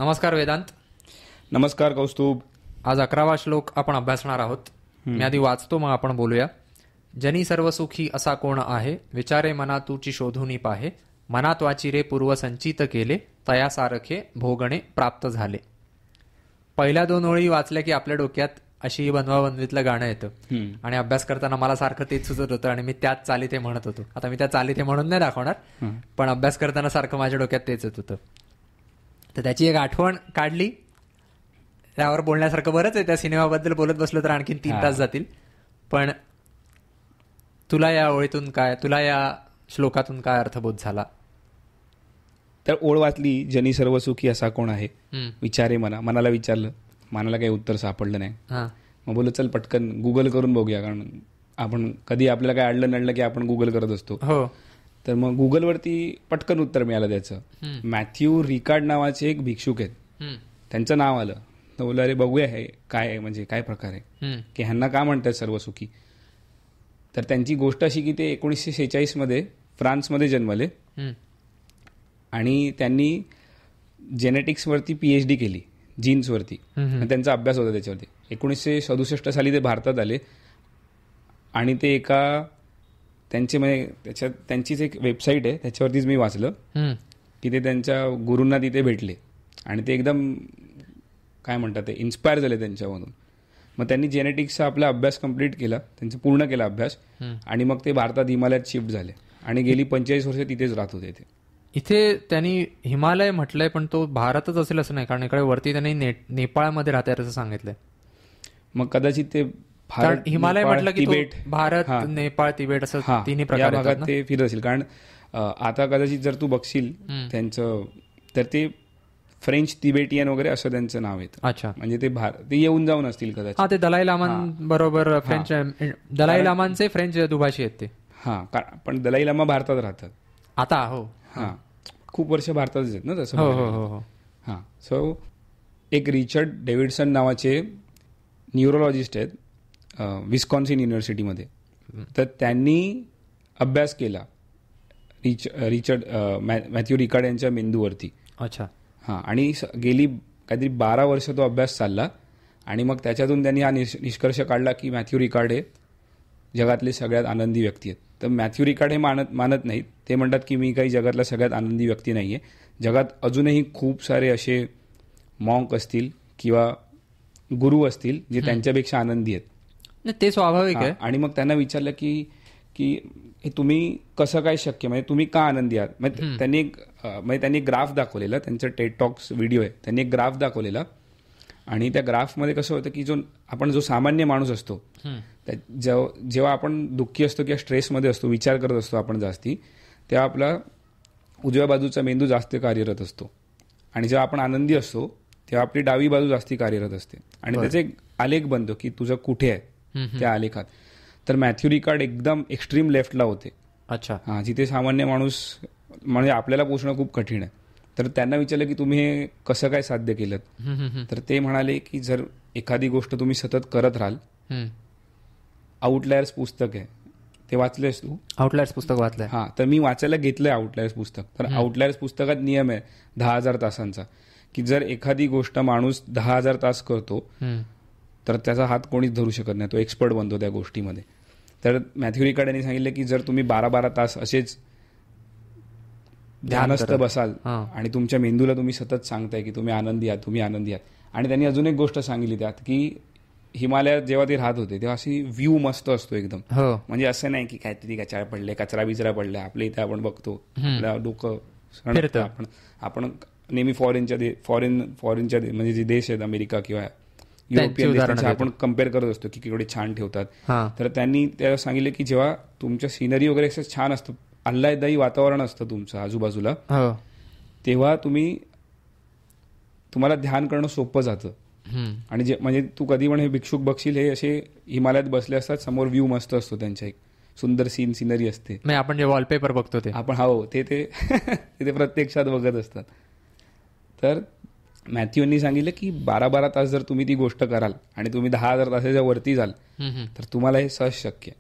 नमस्कार वेदांत. नमस्कार कौस्तुभ. आज 11वा श्लोक आपण अभ्यासणार आहोत. मी आधी वाचतो मग आपण बोलूया. जनी सर्व सुखी असा कोण आहे, विचारे मना तुची शोधूनी पाहे, मनात वाचिरे पूर्व संचित केले, तया सारखे भोगणे प्राप्त झाले. पहिल्या 2 ओळी वाचल्या की आपल्या डोक्यात अशी बनवाबनवीतलं गाणं येतं आणि अभ्यास करताना मला सारखं तेच सुचत होतं आणि मी त्याच चालीत हे म्हणत होतो. आता मी त्या चालीत हे म्हणून नाही दाखवणार, पण अभ्यास करताना सारखं माझ्या डोक्यात तेच येत होतं. तर त्याची एक आठवण काढली. त्यावर बोलण्यासारखं बरंच आहे. त्या सिनेमाबद्दल बोलत बसलो तर आणखीन 3 तास जातील. पण तुला या ओळीतून काय, तुला या श्लोकातून काय अर्थबोध झाला? तर ओळ वाचली, जनी सर्व सुखी असा कोण आहे, विचारे मनाला विचारलं, मनाला काही उत्तर सापडलं नाही. मग बोललो चल पटकन गुगल करून बघूया, कारण आपण कधी आपल्याला काय अडलं नडलं की आपण गुगल करत असतो. हो. तर मग गुगलवरती पटकन उत्तर मिळालं त्याचं. मॅथ्यू रिकार्ड नावाचे एक भिक्षुक आहेत, त्यांचं नाव आलं. तर बोललं अरे बघूया हे काय, म्हणजे काय प्रकार आहे की ह्यांना का म्हणतात सर्व सुखी. तर त्यांची गोष्ट अशी की ते 1946 मध्ये फ्रान्समध्ये जन्मले आणि त्यांनी जेनेटिक्सवरती PhD केली, जीन्सवरती. त्यांचा अभ्यास होता त्याच्यावरती. 1967 साली ते भारतात आले आणि ते एका त्यांचे म्हणजे त्यांचीच एक वेबसाईट आहे, त्याच्यावरतीच मी वाचलं की ते त्यांच्या गुरूंना तिथे भेटले आणि ते एकदम काय म्हणतात ते इन्स्पायर झाले त्यांच्यामधून. मग त्यांनी जेनेटिक्सचा आपला अभ्यास कंप्लीट केला, त्यांचा पूर्ण केला अभ्यास आणि मग ते भारतात हिमालयात शिफ्ट झाले आणि गेली 45 वर्ष तिथेच राहत होते. इथे त्यांनी हिमालय म्हटलंय, पण तो भारतच असेल असं नाही, कारण इकडे वरती त्यांनी नेपाळमध्ये राहतात असं सांगितलंय. मग कदाचित ते हिमालय म्हटलं की भारत, नेपाळ, तिबेट असं तिन्ही प्रकार भागात ते फिरत असेल. कारण आता कदाचित जर तू बघशील त्यांचं, तर ते फ्रेंच तिबेटियन वगैरे असं त्यांचं नाव येतं. अच्छा. म्हणजे ते येऊन जाऊन असतील कदाचित. ते दलाई लामांबरोबर फ्रेंच, दलाई लामांचे फ्रेंच दुभाषी आहेत ते. पण दलाई लामा भारतात राहतात आता. हो. खूप वर्ष भारतातच आहेत ना तसं. हो. सो एक रिचर्ड डेव्हिडसन नावाचे न्यूरोलॉजिस्ट आहेत विस्कॉन्सिन युनिव्हर्सिटीमध्ये. तर त्यांनी अभ्यास केला रिचर्ड मॅथ्यू रिकार्ड यांच्या मेंदूवरती. अच्छा. आणि गेली काहीतरी 12 वर्ष तो अभ्यास चालला आणि मग त्याच्यातून त्यांनी हा निष्कर्ष काढला की मॅथ्यू रिकार्ड हे जगातले सगळ्यात आनंदी व्यक्ती आहेत. तर मॅथ्यू रिकार्ड हे मानत नाहीत. ते म्हणतात की मी काही जगातला सगळ्यात आनंदी व्यक्ती नाही आहे. जगात अजूनही खूप सारे असे मॉन्क असतील किंवा गुरु असतील जे त्यांच्यापेक्षा आनंदी आहेत. ते स्वाभाविक आहे. आणि मग त्यांना विचारलं की हे तुम्ही कसं काय शक्य, म्हणजे तुम्ही का आनंदी आहात. त्यांनी एक ग्राफ दाखवलेला, त्यांचं टेड टॉक्स व्हिडिओ आहे, त्यांनी एक ग्राफ दाखवलेला आणि त्या ग्राफमध्ये कसं होतं की जो सामान्य माणूस असतो, जेव्हा आपण दुःखी असतो किंवा स्ट्रेसमध्ये असतो, विचार करत असतो आपण जास्ती, तेव्हा आपला उजव्या बाजूचा मेंदू जास्त कार्यरत असतो आणि जेव्हा आपण आनंदी असतो तेव्हा आपली डावी बाजू जास्ती कार्यरत असते आणि त्याचे एक आलेख बनतो की तुझं कुठे आहे त्या आलेखात. तर मॅथ्यू रिकार्ड एकदम एक्स्ट्रीम लेफ्टला होते. अच्छा. जिथे सामान्य माणूस म्हणजे आपल्याला पोचणं खूप कठीण आहे. तर त्यांना विचारलं की तुम्ही हे कसं काय साध्य केलं. तर ते म्हणाले की जर एखादी गोष्ट तुम्ही सतत करत राहाल. आउटलायर्स पुस्तक आहे, ते वाचलेस तू? आउटलायर्स पुस्तक वाचलंय. तर मी वाचायला घेतलंय आउटलायर्स पुस्तक. तर आउटलायर्स पुस्तकात नियम आहे 10,000 तासांचा, की जर एखादी गोष्ट माणूस 10,000 तास करतो तर त्याचा हात कोणीच धरू शकत नाही, तो एक्सपर्ट बनतो त्या गोष्टीमध्ये. तर मॅथ्यू रिकार्ड यांनी सांगितलं की जर तुम्ही 12-12 तास असेच ध्यानस्थ बसाल आणि तुमच्या मेंदूला तुम्ही सतत सांगताय की तुम्ही आनंदी आहात, तुम्ही आनंदी आहात. आणि त्यांनी अजून एक गोष्ट सांगितली त्यात की हिमालयात जेव्हा ते राहत होते तेव्हा अशी व्ह्यू मस्त असतो एकदम. म्हणजे असं नाही की काहीतरी कचरा बिचरा पडलाय. आपल्या इथे आपण बघतो आपलं डोकं आपण नेहमी फॉरेनच्या म्हणजे जे देश आहेत अमेरिका किंवा युरोपियन देशांचे आपण कम्पेअर करत असतो की केवढे छान ठेवतात. तर त्यांनी त्याला सांगितलं की जेव्हा तुमचं सिनरी वगैरे असं छान असतं, आल्हाददायी वातावरण असतं तुमचं आजूबाजूला, तेव्हा तुम्हाला ध्यान करणं सोपं जातं. आणि म्हणजे तू कधी पण हे भिक्षुक बघशील, हे असे हिमालयात बसले असतात, समोर व्ह्यू मस्त असतो, त्यांच्या एक सुंदर सिनरी असते. आपण जे वॉलपेपर बघतो ते आपण ते प्रत्यक्षात बघत असतात. तर मॅथ्यूनी सांगितलं की 12-12 तास जर तुम्ही ती गोष्ट कराल आणि तुम्ही 10,000 तासाच्या वरती जाल तर तुम्हाला हे सहज शक्य आहे.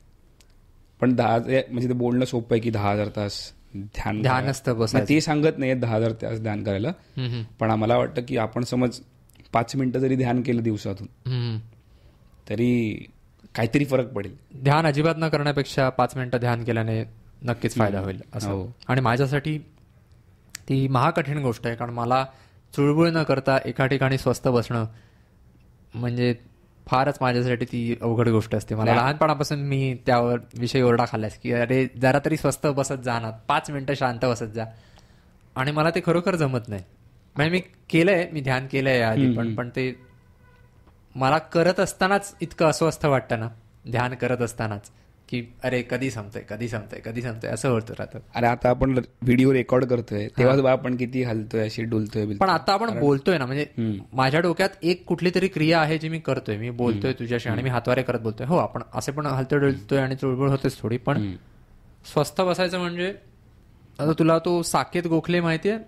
पण म्हणजे ते बोलणं सोपं आहे की 10,000 तास ध्यानस्थ बसायचं. ते सांगत नाहीये 10,000 तास ध्यान करायला, पण आम्हाला वाटतं की आपण समज 5 मिनिटं जरी ध्यान केलं दिवसातून तरी काहीतरी फरक पडेल. ध्यान अजिबात न करण्यापेक्षा 5 मिनिटं ध्यान केल्याने नक्कीच फायदा होईल असं. आणि माझ्यासाठी ती महाकठीण गोष्ट आहे, कारण मला चुळबुळ न करता एका ठिकाणी स्वस्थ बसणं म्हणजे फारच माझ्यासाठी ती अवघड गोष्ट असते. मला लहानपणापासून मी त्यावर विषयी ओरडा खाल्लास की अरे जरा तरी स्वस्थ बसत जा ना, 5 मिनिटं शांत बसत जा. आणि मला ते खरोखर जमत नाही. म्हणजे मी केलंय, मी ध्यान केलंय आधी, पण ते मला करत असतानाच इतकं अस्वस्थ वाटतं ना, ध्यान करत असतानाच, की अरे कधी संपतंय कधी संपतंय कधी संपतंय असं होतं राहतं. अरे आता आपण व्हिडिओ रेकॉर्ड करतोय तेव्हा आपण किती हलतोय, अशी डुलतोय. पण आता आपण बोलतोय ना, म्हणजे माझ्या डोक्यात एक कुठली तरी क्रिया आहे जी मी करतोय, मी बोलतोय तुझ्याशी आणि मी हातवारे करत बोलतोय. हो, आपण असे पण हलतोय डुलतोय आणि चुळबुळ होतेच थोडी, पण स्वस्थ बसायचं म्हणजे आता तुला तो साकेत गोखले माहितीये,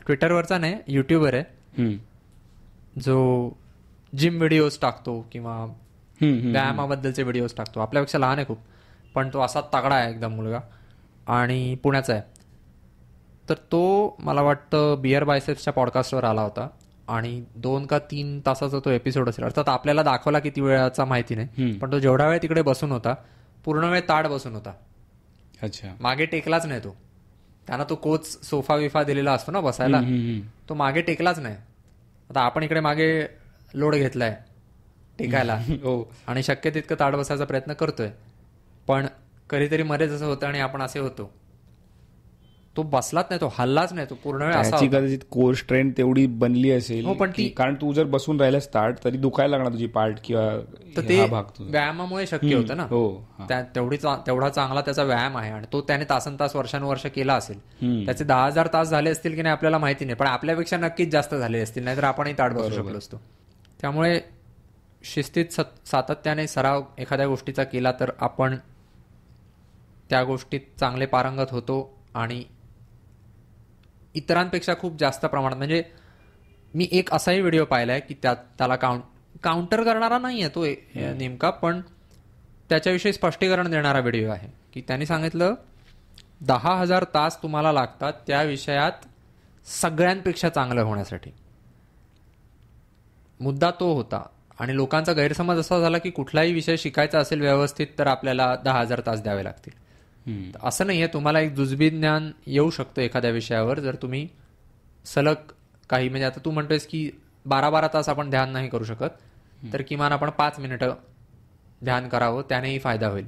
ट्विटरवरचा नाही, युट्यूबर आहे, जो जिम व्हिडिओज टाकतो किंवा व्यायामाबद्दलचे व्हिडिओज टाकतो. आपल्यापेक्षा लहान आहे खूप, पण तो असा तगडा आहे एकदम मुलगा आणि पुण्याचा आहे. तर तो मला वाटतं बिअर बायसेप्सच्या पॉडकास्टवर आला होता आणि 2 का 3 तासाचा तो एपिसोड असेल. अर्थात आपल्याला दाखवला किती वेळाचा माहिती नाही, पण तो जेवढा वेळ तिकडे बसून होता पूर्ण वेळ ताड बसून होता. अच्छा. मागे टेकलाच नाही तो. त्यांना तो कोच सोफा विफा दिलेला असतो ना बसायला, तो मागे टेकलाच नाही. आता आपण इकडे मागे लोड घेतलाय टेकायला आणि शक्य तितकं ताड बसायचा प्रयत्न करतोय, पण कधीतरी मरेच असं होतं आणि आपण असे होतो. तो बसलाच नाही, तो हल्लाच नाही, तो पूर्ण वेळ असा. कदाचित कोर स्ट्रेंथ तेवढी बनली असेल. हो, पण कारण तू जर बसून राहिलास ताट तरी दुखायला लागणार तुझी पार्ट किंवा ते व्यायामामुळे शक्य होतं ना. हो, तेवढा चांगला त्याचा व्यायाम आहे आणि तो त्याने तासनतास वर्षानुवर्ष केला असेल. त्याचे 10,000 तास झाले असतील की नाही आपल्याला माहिती नाही, पण आपल्यापेक्षा नक्कीच जास्त झाले असतील, नाहीतर आपणही ताट बसू शकलो असतो. त्यामुळे शिस्तीत सातत्याने सराव एखाद्या गोष्टीचा केला तर आपण त्या गोष्टीत चांगले पारंगत होतो आणि इतरांपेक्षा खूप जास्त प्रमाणात. म्हणजे मी एक असाही व्हिडिओ पाहिलाय की त्याला काउंटर करणारा नाही आहे तो नेमका, पण त्याच्याविषयी स्पष्टीकरण देणारा व्हिडिओ आहे की त्यांनी सांगितलं 10,000 तास तुम्हाला लागतात त्या विषयात सगळ्यांपेक्षा चांगलं होण्यासाठी. मुद्दा तो होता. आणि लोकांचा गैरसमज असा झाला की कुठलाही विषय शिकायचा असेल व्यवस्थित तर आपल्याला 10,000 तास द्यावे लागतील. असं नाहीये. तुम्हाला एक जुजबी ज्ञान येऊ शकतं एखाद्या विषयावर जर तुम्ही सलग काही, म्हणजे आता तू म्हणतोयस की 12-12 तास आपण ध्यान नाही करू शकत, तर किमान आपण 5 मिनिटं ध्यान करावं, त्यानेही फायदा होईल.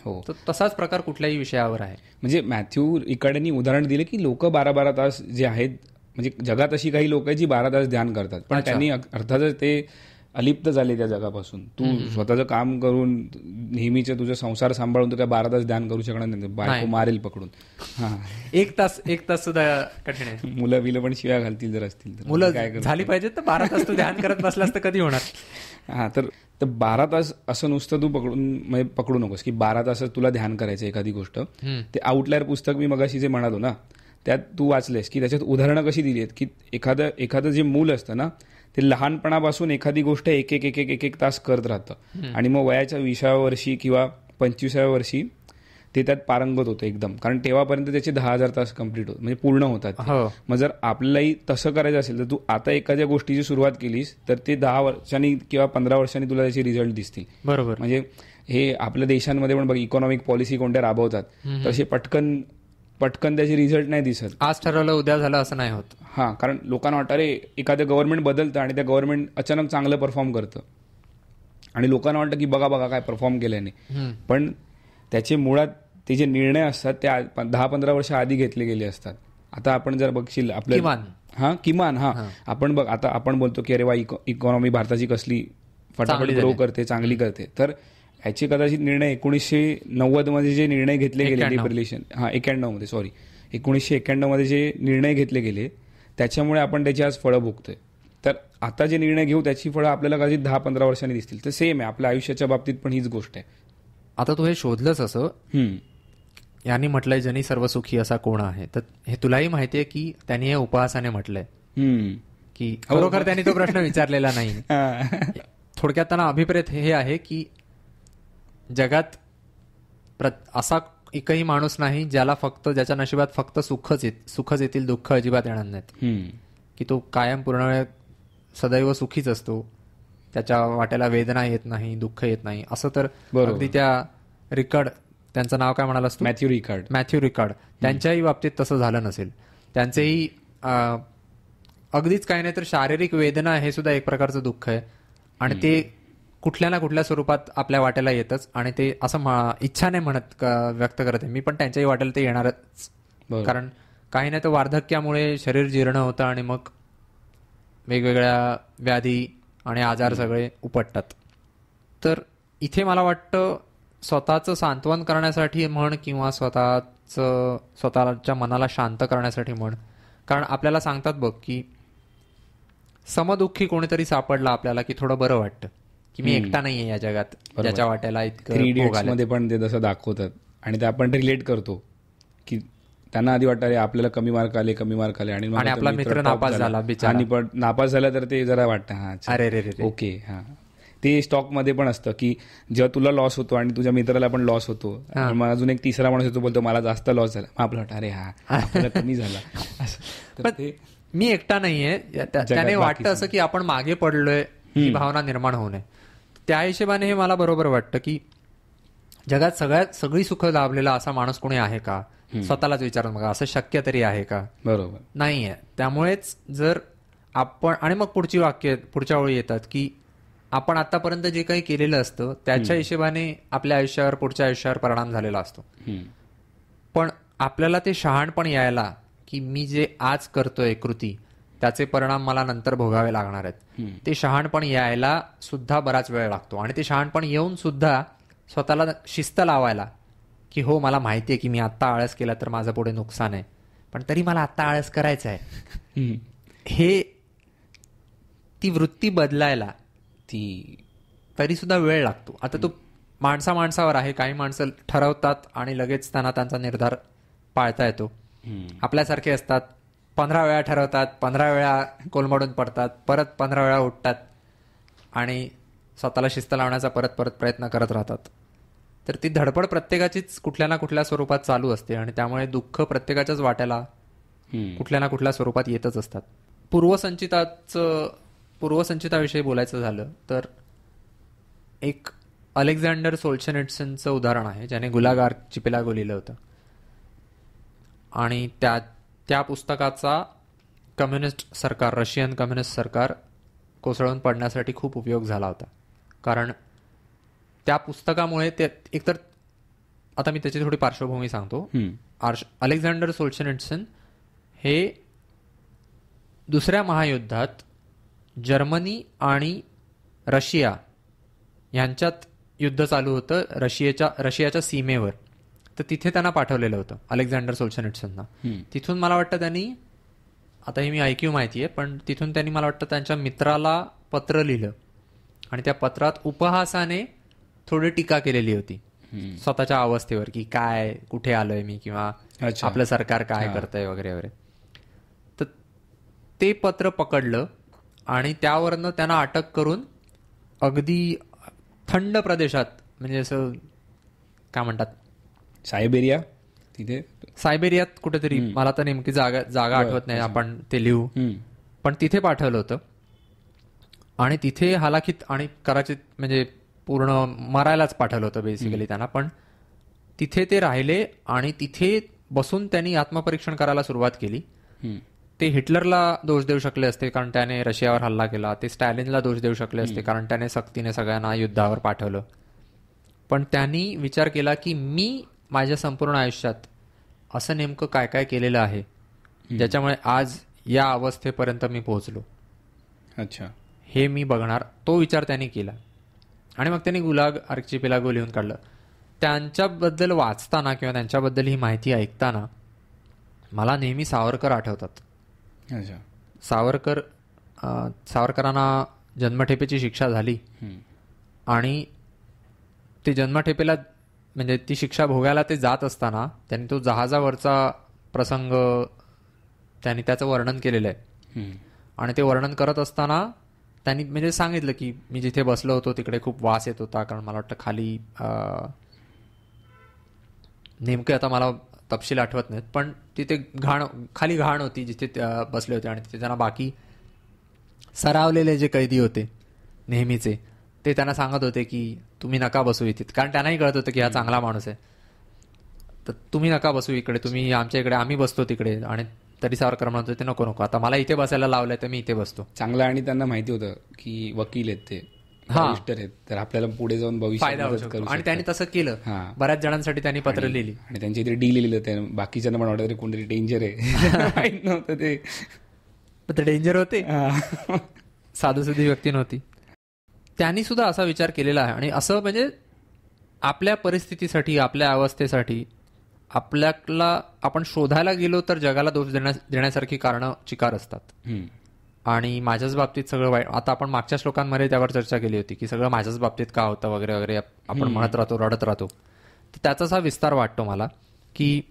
हो, तर तसाच प्रकार कुठल्याही विषयावर आहे. म्हणजे मॅथ्यू इकडे उदाहरण दिलं की लोक 12-12 तास जे आहेत, म्हणजे जगात अशी काही लोक आहेत जी 12 तास ध्यान करतात, पण त्यांनी अर्थातच ते अलिप्त झाले त्या जगापासून. तू स्वतःचं काम करून नेहमीचं तुझा संसार सांभाळून तू त्या 12 तास ध्यान करू शकणार नाही, बायको मारेल पकडून. हा, एक तास सुद्धा कठीण आहे. मुलं बिलं पण शिव्या घालतील जर असतील तर. मुलं काय झाली पाहिजे तर 12 तास तू ध्यान करत बसलास तर कधी होणार. हा, तर 12 तास असं नुसतं तू पकडू नकोस की 12 तासच तुला ध्यान करायचं एखादी गोष्ट. ते आउटलायर पुस्तक मी मगाशी जे म्हणालो ना, त्यात तू वाचलेस की त्याच्यात उदाहरणं कशी दिली आहेत की एखादं जे मूल असतं ना, ते लहानपणापासून एखादी गोष्ट एक तास करत राहतं आणि मग वयाच्या 20व्या वर्षी किंवा 25व्या वर्षी ते त्यात पारंगत होतं एकदम, कारण तेव्हापर्यंत त्याचे 10,000 तास कंप्लीट होत, म्हणजे पूर्ण होतात. मग जर आपल्यालाही तसं करायचं असेल तर तू आता एखाद्या गोष्टीची सुरुवात केलीस तर ते 10 वर्षांनी किंवा 15 वर्षांनी तुला त्याचे रिझल्ट दिसतील. बरोबर. म्हणजे हे आपल्या देशांमध्ये पण बघ, इकॉनॉमिक पॉलिसी कोणत्या राबवतात तसे पटकन त्याचे रिझल्ट नाही दिसत. आज ठरवलं उद्या झालं असं नाही होत. हा, कारण लोकांना वाटतं अरे एखादं गव्हर्नमेंट बदलतं आणि त्या गव्हर्नमेंट अचानक चांगलं परफॉर्म करतं आणि लोकांना वाटतं की बघा काय परफॉर्म केल्याने, पण त्याचे मुळात ते जे निर्णय असतात ते 10-15 वर्ष आधी घेतले गेले असतात. आता आपण जर बघशील आपल्या किमान आपण बघ, आता आपण बोलतो की अरे वा इकॉनॉमी भारताची कसली फटाफट ग्रो करते, चांगली करते, तर ह्याचे कदाचित निर्णय 1990 मध्ये जे निर्णय घेतले गेले, लिबरलेशन 1991 मध्ये जे निर्णय घेतले गेले त्याच्यामुळे आपण त्याची आज फळं भोगतोय. तर आता जे निर्णय घेऊ त्याची फळं आपल्याला कदाचित 10-15 वर्षांनी दिसतील. तर सेम आहे आपल्या आयुष्याच्या बाबतीत पण हीच गोष्ट आहे. आता तू हे शोधलंस असं, यांनी म्हटलंय जनी सर्वसुखी असा कोण आहे, तर हे तुलाही माहितीये की त्यांनी हे उपहासाने म्हटलंय की खरोखर त्यांनी तो प्रश्न विचारलेला नाही. थोडक्यात त्यांना अभिप्रेत हे आहे की जगात असा एकही माणूस नाही ज्याच्या नशिबात फक्त सुखच येतील, दुःख अजिबात येणार नाहीत. की तो कायम पूर्ण वेळ सदैव सुखीच असतो, त्याच्या वाट्याला वेदना येत नाही, दुःख येत नाही, असं तर अगदी त्या रिकार्ड, त्यांचं नाव काय म्हणालास तू? मॅथ्यू रिकार्ड, त्यांच्याही बाबतीत तसं झालं नसेल. त्यांचेही अगदीच काही नाही तर शारीरिक वेदना हे सुद्धा एक प्रकारचं दुःख आहे, आणि ते कुठल्या ना कुठल्या स्वरूपात आपल्या वाट्याला येतच, आणि ते असं इच्छाने व्यक्त करत आहे मी, पण त्यांच्याही वाट्याला ते येणारच. कारण काही नाही तर वार्धक्यामुळे शरीर जीर्ण होतं आणि मग वेगवेगळ्या व्याधी आणि आजार सगळे उपटतात. तर इथे मला वाटतं स्वतःचं सांत्वन करण्यासाठी म्हण किंवा स्वतःच्या मनाला शांत करण्यासाठी म्हण, कारण आपल्याला सांगतात बघ की समदुःखी कोणीतरी सापडला आपल्याला की थोडं बरं वाटतं की मी एकटा नाहीये या जगात ज्याच्या वाट्याला इतकं मध्ये पण ते तसं दाखवतात, आणि ते आपण रिलेट करतो की त्यांना आधी वाटतं आपल्याला कमी मार्क आले आणि आपला मित्र नापास झाला बिचारा, आणि पण नापास झाला तर ते जरा वाटतं हा अरे रे रे ओके. हा ते स्टॉक मध्ये पण असतं की जेव्हा तुला लॉस होतो आणि तुझ्या मित्राला पण लॉस होतो, मग अजून एक तिसरा माणूस येतो, बोलतो मला जास्त लॉस झाला, मग आपलं वाटतं अरे हा आपल्याला कमी झाला. तर ते मी एकटा नाहीये, त्याने वाटतं असं की आपण मागे पडलोय ही भावना निर्माण होऊ नये. त्या हिशोबाने हे मला बरोबर वाटतं की जगात सगळी सुख लाभलेला असा माणूस कोणी आहे का, स्वतःलाच विचारून बघा, असं शक्य तरी आहे का? बरोबर नाहीये. त्यामुळेच जर आपण, आणि मग पुढच्या ओळी येतात की आपण आतापर्यंत जे काही केलेलं असतं त्याच्या हिशोबाने आपल्या आयुष्यावर, पुढच्या आयुष्यावर परिणाम झालेला असतो. पण आपल्याला ते शहाणपण यायला की मी जे आज करतोय कृती त्याचे परिणाम मला नंतर भोगावे लागणार आहेत, ते शहाणपण यायला सुद्धा बराच वेळ लागतो. आणि ते शहाणपण येऊन सुद्धा स्वतःला शिस्त लावायला की हो मला माहिती आहे की मी आत्ता आळस केला तर माझं पुढे नुकसान आहे, पण तरी मला आत्ता आळस करायचं आहे, हे ती वृत्ती बदलायला तरी सुद्धा वेळ लागतो. आता तो माणसावर आहे. काही माणसं ठरवतात आणि लगेच त्यांचा निर्धार पाळता येतो. आपल्यासारखे असतात, 15 वेळा ठरवतात, 15 वेळा कोलमडून पडतात, परत 15 वेळा उठतात आणि स्वतःला शिस्त लावण्याचा परत प्रयत्न करत राहतात. तर ती धडपड प्रत्येकाचीच कुठल्या ना कुठल्या स्वरूपात चालू असते, आणि त्यामुळे दुःख प्रत्येकाच्याच वाट्याला कुठल्या ना कुठल्या स्वरूपात येतच असतात. पूर्वसंचिताविषयी बोलायचं झालं तर एक अलेक्झांडर सोल्जनित्झिनचं उदाहरण आहे, ज्याने गुलाग आर्चिपेलागो लिहिलं होतं, आणि त्या पुस्तकाचा रशियन कम्युनिस्ट सरकार कोसळून पडण्यासाठी खूप उपयोग झाला होता. कारण त्या पुस्तकामुळे ते एकतर, आता मी त्याची थोडी पार्श्वभूमी सांगतो. अलेक्झांडर सोल्जनित्झिन हे दुसऱ्या महायुद्धात जर्मनी आणि रशिया यांच्यात युद्ध चालू होतं रशियाच्या सीमेवर. तर तिथे त्यांना पाठवलेलं होतं अलेक्झांडर सोल्जनित्झिनना. तिथून मला वाटतं त्यांनी, आता ही मी ऐकीव माहिती आहे, पण तिथून त्यांनी मला वाटतं त्यांच्या मित्राला पत्र लिहिलं, आणि त्या पत्रात उपहासाने थोडी टीका केलेली होती स्वतःच्या अवस्थेवर की काय, कुठे आलोय मी, किंवा आपलं सरकार काय करतंय वगैरे वगैरे. तर ते पत्र पकडलं आणि त्यावरनं त्यांना अटक करून अगदी थंड प्रदेशात, म्हणजे असं काय म्हणतात, सायबेरियात कुठेतरी, मला तर नेमकी जागा आठवत नाही, आपण ते लिहू, पण तिथे पाठवलं होतं. आणि तिथे हालाकीत आणि कदाचित म्हणजे पूर्ण मरायलाच पाठवलं होतं बेसिकली त्यांना. पण तिथे ते राहिले आणि तिथे बसून त्यांनी आत्मपरीक्षण करायला सुरुवात केली. ते हिटलरला दोष देऊ शकले असते कारण त्याने रशियावर हल्ला केला, ते स्टॅलिनला दोष देऊ शकले असते कारण त्याने सक्तीने सगळ्यांना युद्धावर पाठवलं. पण त्यांनी विचार केला की मी माझ्या संपूर्ण आयुष्यात असं नेमकं काय काय केलेलं आहे ज्याच्यामुळे आज या अवस्थेपर्यंत मी पोहोचलो, अच्छा हे मी बघणार. तो विचार त्यांनी केला आणि मग त्यांनी गुलाग आर्चिपेलागो लिहून काढलं. त्यांच्याबद्दल वाचताना किंवा त्यांच्याबद्दल ही माहिती ऐकताना मला नेहमी सावरकर आठवतात. सावरकरांना जन्मठेपेची शिक्षा झाली आणि ते जन्मठेपेला म्हणजे ती शिक्षा भोगायला ते जात असताना त्यांनी तो जहाजावरचा प्रसंग त्यांनी त्याचं वर्णन केलेलं आहे. आणि ते वर्णन करत असताना त्यांनी म्हणजे सांगितलं की मी जिथे बसलो होतो तिकडे खूप वास येत होता, कारण मला वाटतं खाली नेमके आता मला तपशील आठवत नाहीत, पण तिथे खाली घाण होती जिथे बसले होते आणि तिथे त्यांना बाकी सरावलेले जे कैदी होते नेहमीचे ते त्यांना सांगत होते की तुम्ही नका बसू इथे, कारण त्यांनाही कळत होतं की हा चांगला माणूस आहे, तर तुम्ही नका बसू इकडे, तुम्ही आमच्या इकडे, आम्ही बसतो तिकडे. आणि तरी सावरकर म्हणत होते नको नको, आता मला इथे बसायला लावलंय तर मी इथे बसतो. चांगलं. आणि त्यांना माहिती होतं की वकील आहेत ते, रजिस्टर आहेत, तर आपल्याला पुढे जाऊन फायदा होऊ भविष्यात शकतो. आणि त्यांनी तसं केलं. हां. बऱ्याच जणांसाठी त्यांनी पत्र लिहिली आणि त्यांच्या इथे डी लिहिलं, ते बाकीच्यांना पण वाटत तरी कोणतरी डेंजर आहे. माहित नव्हतं ते. पण ते डेंजर होते, हां. साधूसुधी व्यक्ती नव्हती. त्यांनी सुद्धा असा विचार केलेला आहे. आणि असं म्हणजे आपल्या परिस्थितीसाठी, आपल्या अवस्थेसाठी आपल्याला आपण शोधायला गेलो तर जगाला दोष देण्यासारखी कारणं चिकार असतात. आणि माझ्याच बाबतीत सगळं वाईट, आता आपण मागच्या श्लोकांमध्ये त्यावर चर्चा केली होती की सगळं माझ्याच बाबतीत का होतं वगैरे वगैरे आपण म्हणत राहतो, रडत राहतो. तर त्याचाच हा विस्तार वाटतो मला की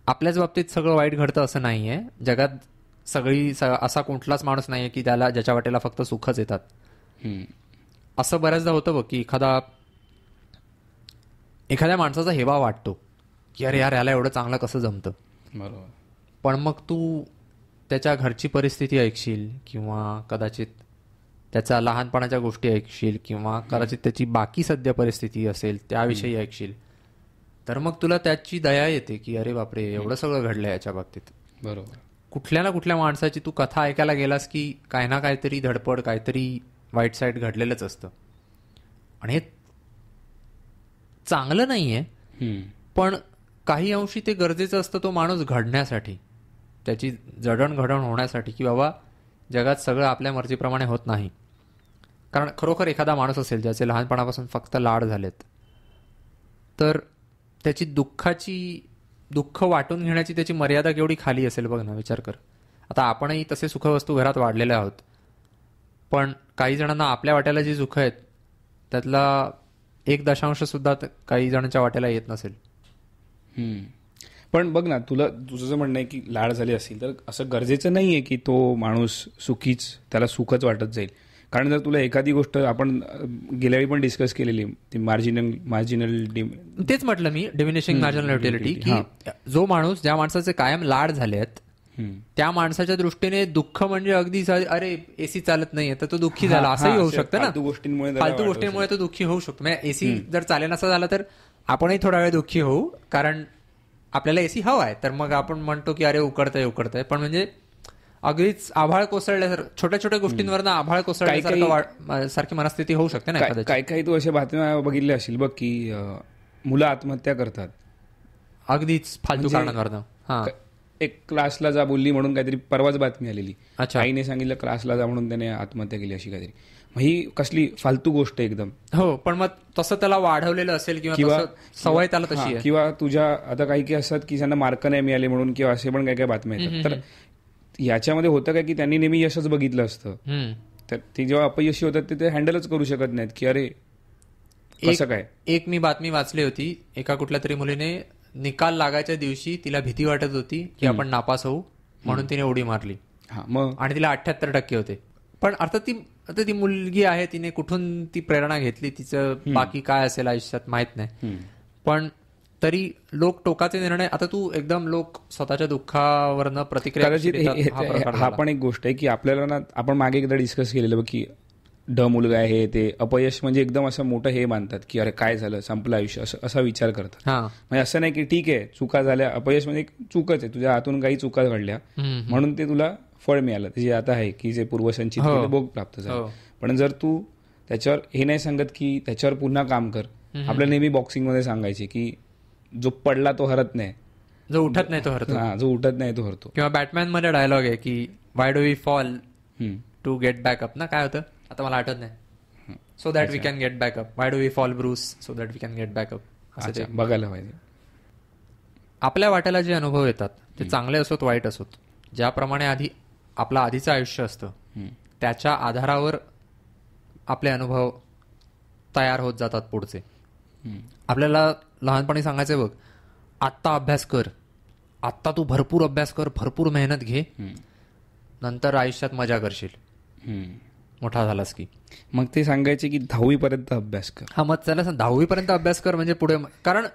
आपल्याच बाबतीत सगळं वाईट घडतं असं नाहीये. जगात असा कुठलाच माणूस नाहीये की त्याला ज्याच्या वाटेला फक्त सुखच येतात. असं बऱ्याचदा होतं बघ की एखाद्या माणसाचा हेवा वाटतो की अरे यार याला एवढं चांगलं कसं जमतं. बरोबर. पण मग तू त्याच्या घरची परिस्थिती ऐकशील किंवा कदाचित त्याच्या लहानपणाच्या गोष्टी ऐकशील किंवा कदाचित त्याची बाकी सध्या परिस्थिती असेल त्याविषयी ऐकशील, तर मग तुला त्याची दया येते की अरे बापरे एवढं सगळं घडलंय याच्या बाबतीत. बरोबर. कुठल्या ना कुठल्या माणसाची तू कथा ऐकायला गेलास की काही ना काहीतरी धडपड, काहीतरी वाईट साईड घडलेलंच असतं. आणि हे चांगलं नाहीये, पण काही अंशी ते गरजेचं असतं तो माणूस घडण्यासाठी, त्याची जडणघडण होण्यासाठी, की बाबा जगात सगळं आपल्या मर्जीप्रमाणे होत नाही. कारण खरोखर एखादा माणूस असेल ज्याचे लहानपणापासून फक्त लाड झालेत, तर त्याची दुःख वाटून घेण्याची त्याची मर्यादा केवढी खाली असेल बघ ना, विचार कर. आता आपणही तसे सुखवस्तू घरात वाढलेले आहोत, पण काही जणांना आपल्या वाट्याला जी सुख आहेत त्यातला 1% सुद्धा काही जणांच्या वाट्याला येत नसेल. पण बघ ना, तुझं जर म्हणणं आहे की लाड झाले असतील तर असं गरजेचं नाही आहे की तो माणूस त्याला सुखच वाटत जाईल. कारण जर तुला एखादी गोष्ट आपण गेल्यावेळी पण डिस्कस केलेली ती मार्जिनल तेच म्हटलं मी, डिमिनिशिंग मार्जिनल युटिलिटी, की जो माणूस, ज्या माणसाचे कायम लाड झाले आहेत त्या माणसाच्या दृष्टीने दुःख म्हणजे अगदी अरे एसी चालत नाहीये तर तो दुःखी झाला असंही होऊ शकतं ना. फालतू गोष्टींमुळे तो दुःखी होऊ शकतो. म्हणजे एसी जर चालेल असं झालं तर आपणही थोडा वेळ दुःखी होऊ, कारण आपल्याला एसी हवा आहे. तर मग आपण म्हणतो की अरे उकडतंय. पण म्हणजे अगदीच आभाळ कोसळल्या, छोट्या छोट्या गोष्टींवर ना आभाळ कोसळल्यासारखं सारखी मनस्थिती होऊ शकते ना. काही तू अशा बातम्या बघितल्या असतील बघ की मुलं आत्महत्या करतात अगदीच फालतू कारणांवरनं. एक क्लासला जा बोलली म्हणून काहीतरी परवाच बातमी आलेली, आईने सांगितलं क्लासला जा म्हणून त्याने आत्महत्या केली अशी काहीतरी. मग ही कसली फालतू गोष्ट एकदम. हो, पण मग तसं त्याला वाढवलेलं असेल किंवा सवय त्याला तशी आहे. किंवा तुझ्या आता काही असतात की त्यांना मार्क नाही मिळाले म्हणून किंवा असे पण काही बातम्या येतात. तर याच्यामध्ये होतं काय की त्यांनी नेहमी यशच बघितलं असतं, तर ते जेव्हा अपयशी होतात ते हँडलच करू शकत नाहीत की अरे कसं काय. एक मी बातमी वाचली होती, एका कुठल्या तरी मुलीने निकाल लागायच्या दिवशी तिला भीती वाटत होती की आपण नापास होऊ म्हणून तिने उडी मारली. मग आणि तिला 78% होते. पण अर्थात ती मुलगी आहे, तिने कुठून ती प्रेरणा घेतली, तिचं बाकी काय असेल आयुष्यात माहित नाही. पण तरी लोक टोकाचे निर्णय, आता तू एकदम लोक स्वतःच्या दुःखावरनं प्रतिक्रिया. हा पण एक गोष्ट आहे की आपल्याला ना, आपण मागे एकदा डिस्कस केलेलं की मुलगा आहे ते अपयश म्हणजे एकदम असं मोठं हे मानतात की अरे काय झालं, संपलं आयुष्य, असा विचार करतात. म्हणजे असं नाही की ठीक आहे चुका झाल्या, अपयश म्हणजे चूकच आहे, तुझ्या हातून काही चुका घडल्या म्हणून ते तुला फळ मिळालं, जे आता आहे की जे पूर्वसंचित भोग प्राप्त झालं. पण जर तू त्याच्यावर हे नाही सांगत की त्याच्यावर पुन्हा काम कर. आपल्याला नेहमी बॉक्सिंगमध्ये सांगायचे की जो पडला तो हरत नाही, जो उठत नाही तो हरतो. जो उठत नाही तो हरतो. किंवा बॅटमॅन मध्ये डायलॉग आहे की why do we fall to get back up ना, काय होतं आता मला आठवत नाही. So that we can get back up. Why do we fall Bruce so that we can get back up. असं ते बघायला पाहिजे. आपल्या वाट्याला जे अनुभव येतात ते चांगले असोत वाईट असोत, ज्याप्रमाणे आपलं आधीचं आयुष्य असतं त्याच्या आधारावर आपले अनुभव तयार होत जातात पुढचे. आपल्याला लहानपणी सांगायचे बघ, आत्ता अभ्यास कर, आत्ता तू भरपूर अभ्यास कर, भरपूर मेहनत घे, नंतर आयुष्यात मजा करशील मोठा झालास की. मग ते सांगायचे की 10वी पर्यंत अभ्यास कर. मग त्याला 10वी पर्यंत अभ्यास कर म्हणजे पुढे, कारण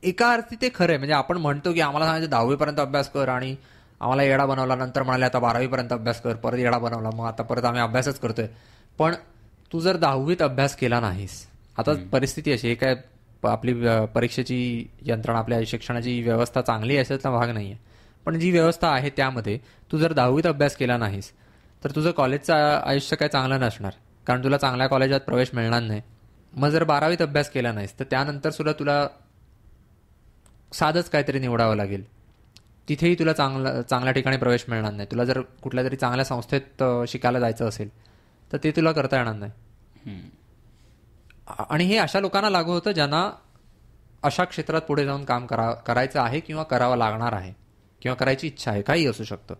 एका अर्थी ते खरं आहे. म्हणजे आपण म्हणतो की आम्हाला सांगायचं 10वी पर्यंत अभ्यास कर आणि आम्हाला येडा बनवला, नंतर म्हणाले आता 12वी पर्यंत अभ्यास कर, परत येडा बनवला, मग आता परत आम्ही अभ्यासच करतोय. पण तू जर 10वीत अभ्यास केला नाहीस, आता परिस्थिती अशी, हे काय आपली परीक्षेची यंत्रणा, आपल्या शिक्षणाची व्यवस्था चांगली अशातला भाग नाहीये, पण जी व्यवस्था आहे त्यामध्ये तू जर 10वीत अभ्यास केला नाहीस तर तुझं कॉलेजचं आयुष्य काय चांगलं नसणार, कारण तुला चांगल्या कॉलेजात प्रवेश मिळणार नाही. मग जर 12वीत अभ्यास केला नाहीस तर त्यानंतर सुद्धा तुला साधंच काहीतरी निवडावं लागेल, तिथेही तुला चांगल्या ठिकाणी प्रवेश मिळणार नाही. तुला जर कुठल्या तरी चांगल्या संस्थेत शिकायला जायचं असेल तर ते तुला करता येणार नाही. आणि हे अशा लोकांना लागू होतं ज्यांना अशा क्षेत्रात पुढे जाऊन काम करायचं आहे किंवा करावं लागणार आहे किंवा करायची इच्छा आहे, काही असू शकतं.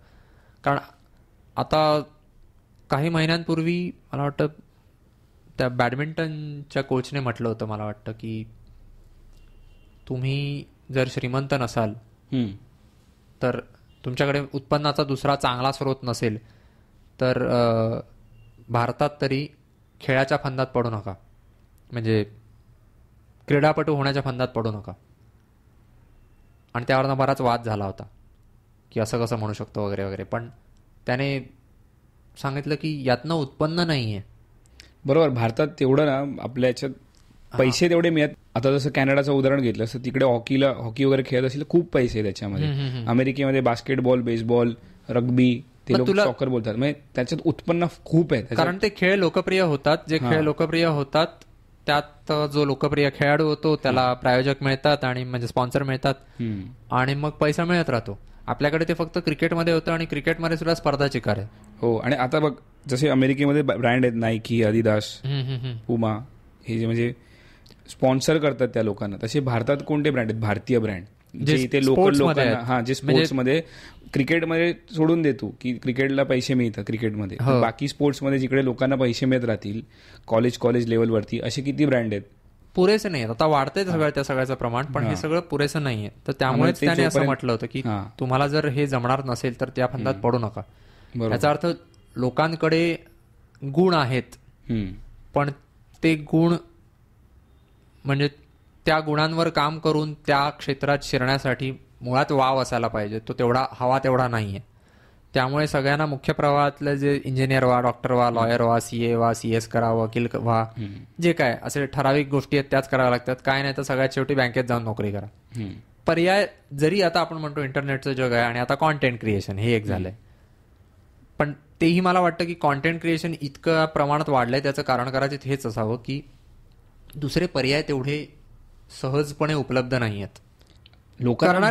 कारण आता काही महिन्यांपूर्वी मला वाटतं त्या बॅडमिंटनच्या कोचने म्हटलं होतं, मला वाटतं की तुम्ही जर श्रीमंत नसाल तर तुमच्याकडे उत्पन्नाचा दुसरा चांगला स्रोत नसेल तर भारतात तरी खेळाच्या फंदात पडू नका, म्हणजे क्रीडापटू होण्याच्या फंदात पडू नका. आणि त्यावरनं बराच वाद झाला होता की असं कसं म्हणू शकतो वगैरे वगैरे. पण त्याने सांगितलं की यातनं उत्पन्न नाही आहे. बरोबर. भारतात तेवढं ना आपल्या याच्यात पैसे तेवढे मिळत. आता जसं कॅनडाचं उदाहरण घेतलं असं तिकडे हॉकी वगैरे खेळत असेल खूप पैसे त्याच्यामध्ये. अमेरिकेमध्ये बास्केटबॉल, बेसबॉल, रग्बी, ते लोक सॉकर बोलतात, म्हणजे त्याच्यात उत्पन्न खूप आहे. कारण ते खेळ लोकप्रिय होतात. जे खेळ लोकप्रिय होतात त्यात जो लोकप्रिय खेळाडू होतो त्याला प्रायोजक मिळतात आणि म्हणजे स्पॉन्सर मिळतात आणि मग पैसा मिळत राहतो. आपल्याकडे ते फक्त क्रिकेटमध्ये होतं आणि क्रिकेटमध्ये सुद्धा स्पर्धा चिकार आहे. हो. आणि आता बघ जसे अमेरिकेमध्ये ब्रँड आहेत नायकी, अदिदास, पुमा, हे जे म्हणजे स्पॉन्सर करतात त्या लोकांना, तसे भारतात कोणते ब्रँड आहेत भारतीय ब्रँड जे इथे लोकल लोकांना, जे स्पोर्ट्समध्ये, क्रिकेटमध्ये सोडून देतो की क्रिकेटला पैसे मिळतात क्रिकेटमध्ये, बाकी स्पोर्ट्समध्ये जिकडे लोकांना पैसे मिळत राहतील कॉलेज लेवलवरती, असे किती ब्रँड आहेत. पुरेसे नाही. आता वाढतंय त्या सगळ्याचं प्रमाण, पण हे सगळं पुरेसं नाहीये. तर त्यामुळेच त्याने असं म्हटलं होतं की तुम्हाला जर हे जमणार नसेल तर त्या फंदात पडू नका. याचा अर्थ लोकांकडे गुण आहेत, पण ते गुण म्हणजे त्या गुणांवर काम करून त्या क्षेत्रात शिरण्यासाठी मुळात वाव असायला पाहिजे. तो तेवढा हवा तेवढा नाहीये. त्यामुळे सगळ्यांना मुख्य प्रवाहातलं जे इंजिनियर व्हा, डॉक्टर व्हा, लॉयर व्हा, CA व्हा, CS करा, वकील व्हा, जे काय असे ठराविक गोष्टी आहेत त्याच कराव्या लागतात. काय नाही तर सगळ्यात शेवटी बँकेत जाऊन नोकरी करा. पर्याय जरी आता आपण म्हणतो इंटरनेटचं जग आहे आणि आता कॉन्टेंट क्रिएशन हे एक झालंय, पण तेही मला वाटतं की कॉन्टेंट क्रिएशन इतकं प्रमाणात वाढलंय त्याचं कारण कदाचित हेच असावं की दुसरे पर्याय तेवढे सहजपणे उपलब्ध नाही आहेत. लोकांना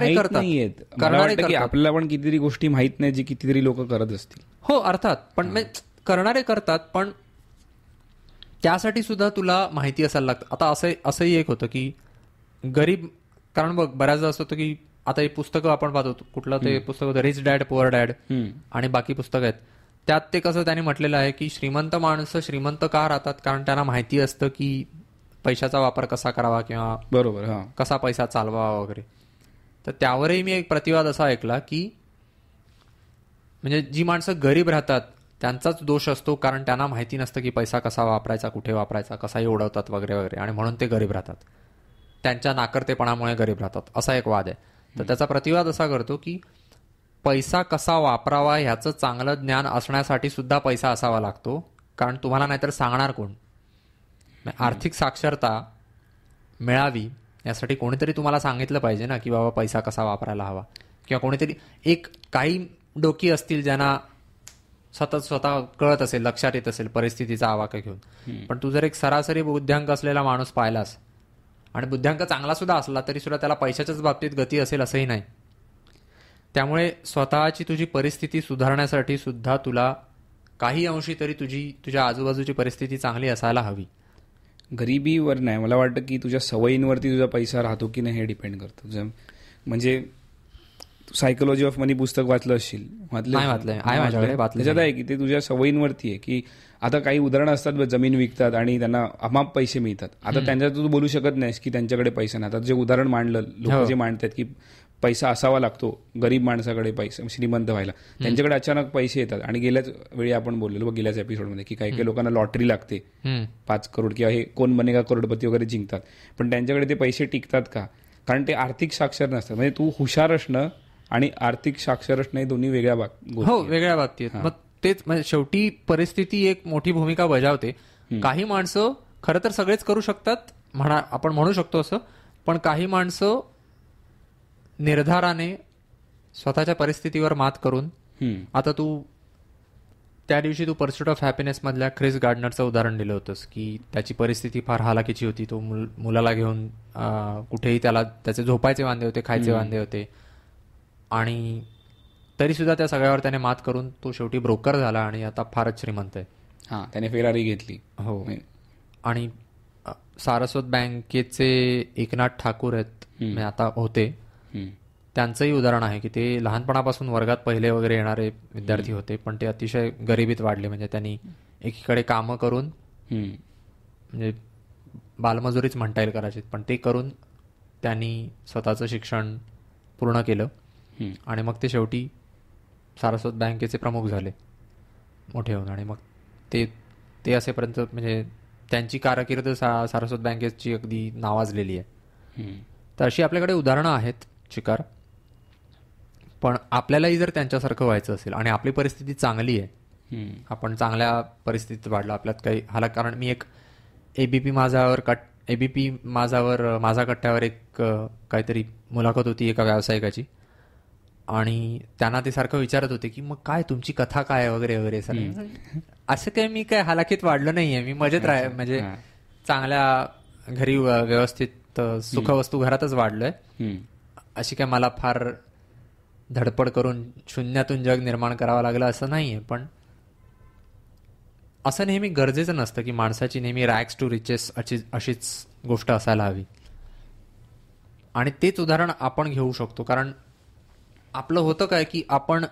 आपल्याला पण कितीतरी गोष्टी माहित नाही जी कितीतरी लोक करत असतील. हो अर्थात, पण करणारे करतात, पण त्यासाठी सुद्धा तुला माहिती असायला लागतं. आता असंही एक होतं की गरीब, कारण बघ बऱ्याचदा असं होतं की आता हे पुस्तकं आपण पाहतो, कुठलं ते पुस्तक होतं रिच डॅड पुअर डॅड आणि बाकी पुस्तकं आहेत, त्यात ते कसं त्याने म्हटलेलं आहे की श्रीमंत माणसं श्रीमंत का राहतात, कारण त्यांना माहिती असतं की पैशाचा वापर कसा करावा किंवा बरोबर कसा पैसा चालवावा वगैरे. तर त्यावरही मी एक प्रतिवाद असा ऐकला की म्हणजे जी माणसं गरीब राहतात त्यांचाच दोष असतो, कारण त्यांना माहिती नसतं की पैसा कसा वापरायचा, कुठे वापरायचा, कसाही उडवतात वगैरे वगैरे, आणि म्हणून ते गरीब राहतात. त्यांच्या नाकर्तेपणामुळे गरीब राहतात, असा एक वाद आहे. तर त्याचा प्रतिवाद असा करतो की पैसा कसा वापरावा ह्याचं चांगलं ज्ञान असण्यासाठी सुद्धा पैसा असावा लागतो, कारण तुम्हाला नाहीतर सांगणार कोण. आर्थिक साक्षरता मिळावी यासाठी कोणीतरी तुम्हाला सांगितलं पाहिजे ना की बाबा पैसा कसा वापरायला हवा, किंवा कोणीतरी काही डोकी असतील ज्यांना स्वतः कळत असेल, लक्षात येत असेल परिस्थितीचा आवाका घेऊन. पण तू जर एक सरासरी बुद्ध्यांक असलेला माणूस पाहिलास, आणि बुद्ध्यांक चांगला सुद्धा असला तरी सुद्धा त्याला पैशाच्याच बाबतीत गती असेल असंही नाही. त्यामुळे स्वतःची तुझी परिस्थिती सुधारण्यासाठी सुद्धा तुला काही अंशी तरी तुझ्या आजूबाजूची परिस्थिती चांगली असायला हवी. गरिबीवर नाही, मला वाटतं की तुझ्या सवयींवरती तुझा पैसा राहतो की नाही हे डिपेंड करतं. म्हणजे सायकोलॉजी ऑफ मनी पुस्तक वाचलं असशील? त्याच्यात आहे की ते तुझ्या सवयींवरती आहे. की आता काही उदाहरणं असतात, जमीन विकतात आणि त्यांना अमाप पैसे मिळतात. आता त्यांच्यात तू बोलू शकत नाहीस की त्यांच्याकडे पैसा नाही. आता जे उदाहरण मांडलं, लोक जे मांडतात की पैसा असावा लागतो गरीब माणसाकडे पैसा श्रीमंत व्हायला, त्यांच्याकडे अचानक पैसे येतात. आणि गेल्याच वेळी आपण बोललेलो गेल्याच एपिसोडमध्ये की काही काही लोकांना लॉटरी लागते 5 करोड किंवा हे कोण बनेगा करोडपती वगैरे जिंकतात, पण त्यांच्याकडे ते पैसे टिकतात का? कारण ते आर्थिक साक्षर नसतं. म्हणजे तू हुशार असणं आणि आर्थिक साक्षर असणं हे दोन्ही वेगळ्या गोष्टी हो, आहेत. वेगळ्या बाबतीत. मग तेच म्हणजे शेवटी परिस्थिती एक मोठी भूमिका बजावते. काही माणसं खरं तर सगळेच करू शकतात आपण म्हणू शकतो असं, पण काही माणसं निर्धाराने स्वतःच्या परिस्थितीवर मात करून, आता त्या दिवशी तू पर्स्यूट ऑफ हॅपीनेस मधल्या क्रिस गार्डनरचं उदाहरण दिलं होतंस की त्याची परिस्थिती फार हालाकीची होती. तो मुलाला घेऊन कुठेही त्याचे झोपायचे वांदे होते, खायचे वांदे होते, आणि तरी सुद्धा त्या सगळ्यावर त्याने मात करून तो शेवटी ब्रोकर झाला आणि आता फारच श्रीमंत आहे. हा, त्याने फेरारी घेतली. हो. आणि सारस्वत बँकेचे एकनाथ ठाकूर आहेत, म्हणजे आता होते, त्यांचंही उदाहरण आहे की ते लहानपणापासून वर्गात पहिले वगैरे येणारे विद्यार्थी होते, पण ते अतिशय गरिबीत वाढले. म्हणजे त्यांनी एकीकडे कामं करून, म्हणजे बालमजुरीच म्हणता येईल कदाचित, पण ते करून त्यांनी स्वतःचं शिक्षण पूर्ण केलं आणि मग ते शेवटी सारस्वत बँकेचे प्रमुख झाले मोठे होऊन. आणि मग ते असेपर्यंत म्हणजे त्यांची कारकीर्द सारस्वत बँकेची अगदी नावाजलेली आहे. तर अशी आपल्याकडे उदाहरणं आहेत चिकार. पण आपल्यालाही जर त्यांच्यासारखं व्हायचं असेल आणि आपली परिस्थिती चांगली आहे, आपण चांगल्या परिस्थितीत वाढलो, आपल्यात काही कारण मी एक एबीपी माझावर माझा कट्ट्यावर एक काहीतरी मुलाखत होती एका व्यावसायिकाची, आणि त्यांना ते सारखं विचारत होते की मग काय तुमची कथा काय वगैरे वगैरे. सर असं काय मी काय हालाकीत वाढलो नाहीये, मी मजेत म्हणजे चांगल्या घरी व्यवस्थित सुखवस्तू घरातच वाढलोय. अशी काय मला फार धडपड करून शून्यातून जग निर्माण करावं लागलं असं नाहीये. पण असं नेहमी गरजेचं नसतं की माणसाची नेहमी रॅग्स टू रिचेस अशीच गोष्ट असायला हवी. आणि तेच उदाहरण आपण घेऊ शकतो. कारण आपलं होतं काय की आपण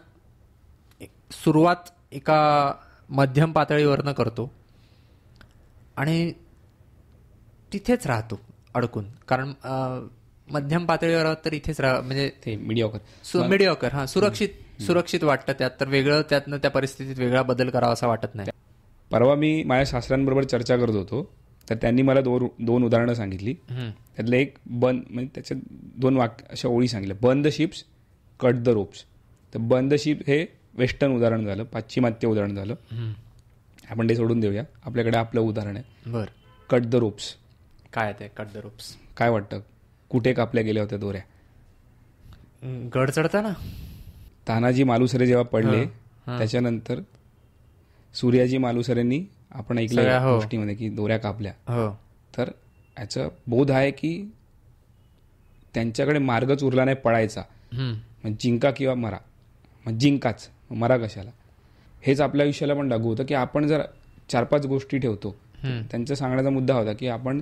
सुरुवात एका मध्यम पातळीवरनं करतो आणि तिथेच राहतो अडकून. कारण मध्यम पातळीवर तर इथेच म्हणजे ते मिडिओकर सुरक्षित वाटतं त्यात. तर वेगळं त्यातनं त्या परिस्थितीत वेगळा बदल करावा असं वाटत नाही. परवा मी माझ्या सासऱ्यांबरोबर चर्चा करत होतो, तर त्यांनी मला दोन उदाहरणं सांगितली. त्यातलं एक म्हणजे त्याच्या 2 अशा ओळी सांगितल्या, burn the ships, cut the ropes. तर बर्न द शिप हे वेस्टर्न उदाहरण झालं, पाश्चिमात्य उदाहरण झालं. आपण ते सोडून देऊया, आपल्याकडे आपलं उदाहरण आहे. बरं, कट द रोप्स काय ते कट द रोप्स? काय वाटतं, कुठे कापल्या गेल्या होत्या दोऱ्या? गड चढताना. तानाजी मालुसरे जेव्हा पडले त्याच्यानंतर सूर्याजी मालुसरेंनी आपण ऐकलं गोष्टीमध्ये की दोऱ्या कापल्या. तर याचा बोध आहे की त्यांच्याकडे मार्गच उरला नाही पळायचा. मग जिंका किंवा मरा, मग जिंकाच, मरा कशाला. हेच आपल्या आयुष्याला पण लागू होतं की आपण जर 4-5 गोष्टी ठेवतो. त्यांचा सांगण्याचा मुद्दा होता की आपण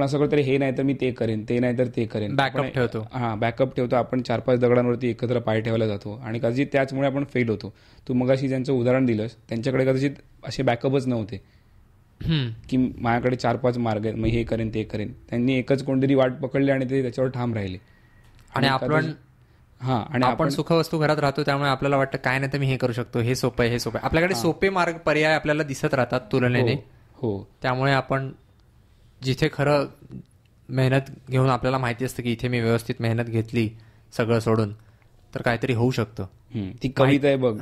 असं करतो, हे नाही तर मी ते करेन, ते नाही तर ते करेन, बॅकअप ठेवतो. बॅकअप ठेवतो. आपण 4-5 दगडांवरती एकत्र पाय ठेवायला जातो आणि कदाचित त्याचमुळे आपण फेल होतो. तू मगाशी ज्यांचं उदाहरण दिलंस त्यांच्याकडे कदाचित असे बॅकअपच नव्हते की माझ्याकडे 4-5 मार्ग आहेत, मग हे करेन ते करेन. त्यांनी एकच कोणतरी वाट पकडली आणि ते त्याच्यावर ठाम राहिले. आणि आपण सुखवस्तू घरात राहतो, त्यामुळे आपल्याला वाटतं काय नाही तर मी हे करू शकतो, हे सोपं आहे, हे सोपं आहे. आपल्याकडे सोपे मार्ग पर्याय आपल्याला दिसत राहतात तुलनेने. हो, त्यामुळे आपण जिथे खरं मेहनत घेऊन आपल्याला माहिती असतं की इथे मी व्यवस्थित मेहनत घेतली सगळं सोडून तर काहीतरी होऊ शकतं. ती कविता आहे बघ,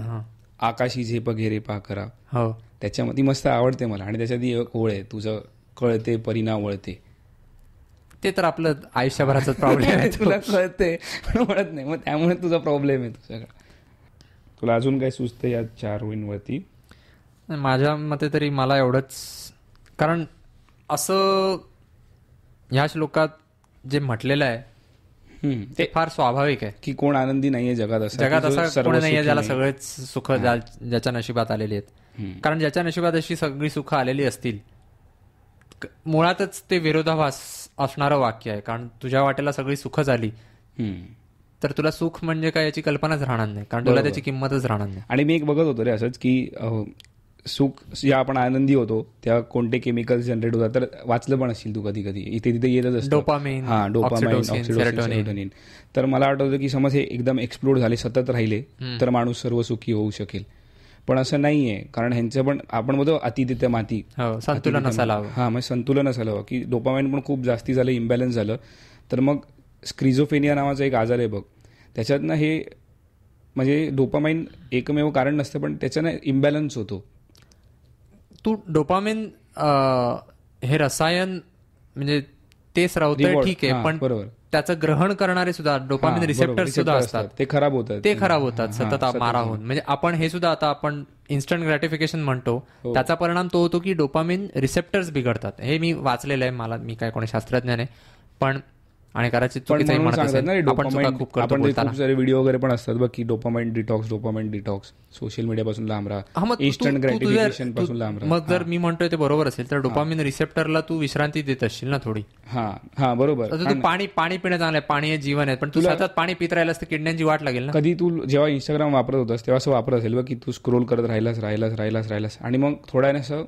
आकाशी झेप घेरे पा करा. हो, त्याच्यामध्ये मस्त आवडते मला. आणि त्याच्यात एक ओळ आहे, तुझं कळते परिणाम वळते. ते तर आपलं आयुष्यभराचा प्रॉब्लेम आहे. तुला कळते पण वळत नाही, मग त्यामुळे तुझा प्रॉब्लेम आहे सगळा. तुला अजून काय सुचतं या 4 वरती? माझ्या मते तरी मला एवढंच. कारण असं ह्या श्लोकात जे म्हटलेलं आहे ते फार स्वाभाविक आहे की कोण आनंदी नाहीये जगात असा कोणी नाहीये ज्याला सगळेच सुख ज्याच्या नशिबात आलेली आहेत. कारण ज्याच्या नशिबात अशी सगळी सुख आलेली असतील, मुळातच ते विरोधाभास असणारं वाक्य आहे. कारण तुझ्या वाटेला सगळी सुख झाली तर तुला सुख म्हणजे काय याची कल्पनाच राहणार नाही, कारण तुला त्याची किंमतच राहणार नाही. आणि मी एक बघत होतो रे असंच की सुख या आपण आनंदी होतो त्या कोणते केमिकल्स जनरेट होतात. तर वाचलं पण असतील तू कधी कधी, इथे तिथे येतच असतं डोपामाइन, ऑक्सिटोसिन. तर मला आठवतं की समज हे एकदम एक्सप्लोड झाले, सतत राहिले तर माणूस सर्व सुखी होऊ शकेल. पण असं नाहीये. कारण ह्यांचं पण आपण बघतो अति तिथे माती, संतुलन असायला हवं. मग संतुलन असायला हवं की डोपामाइन पण खूप जास्ती झालं, इम्बॅलन्स झालं तर मग स्क्रिझोफेनिया नावाचा एक आजार आहे बघ, त्याच्यातनं हे म्हणजे डोपामाइन एकमेव कारण नसतं, पण त्याच्यानं इम्बॅलन्स होतो. तू डोपामिन हे रसायन म्हणजे ते स्रवतंय Reward. ठीक आहे, हां, पण बरोबर. त्याचं ग्रहण करणारे सुद्धा डोपामिन हां, रिसेप्टर्स बरोबर. सुद्धा Receptor असतात, ते खराब होतात. ते खराब होतात हां, सतत मारा होऊन. म्हणजे आपण हे सुद्धा आता आपण इन्स्टंट ग्रॅटिफिकेशन म्हणतो, हो. त्याचा परिणाम तो होतो की डोपामिन रिसेप्टर्स बिघडतात. हे मी वाचलेलं आहे, मी काय कोणी शास्त्रज्ञ नाही, पण आणि कदाचित पण चुकीचंही म्हणून म्हणत सांगतात ना असेल, आपण चुका खूप करतो आपण ते बोलताना. खूप सारे व्हिडिओ वगैरे पण असतात बघ की डोपामाइन डिटॉक्स, सोशल मीडियापासून लांब हा, राहा, मग इन्स्टंट ग्रॅटिफिकेशन पासून लांब राहा. मग जर मी म्हणतोय ते बरोबर असेल तर डोपामिन रिसेप्टरला तू विश्रांती देत असशील ना थोडी. हा बरोबर. आता तू पाणी पिणं चांगलं आहे, पाणी हे जीवन आहे, पण तू सतत पाणी पित राहिलास तर किडण्यांची वाट लागेल ना. कधी तू जेव्हा इंस्टाग्राम वापरत होतास तेव्हा असं वापरत असेल बघ की तू स्क्रोल करत राहिलास आणि मग थोड्या वेळाने असं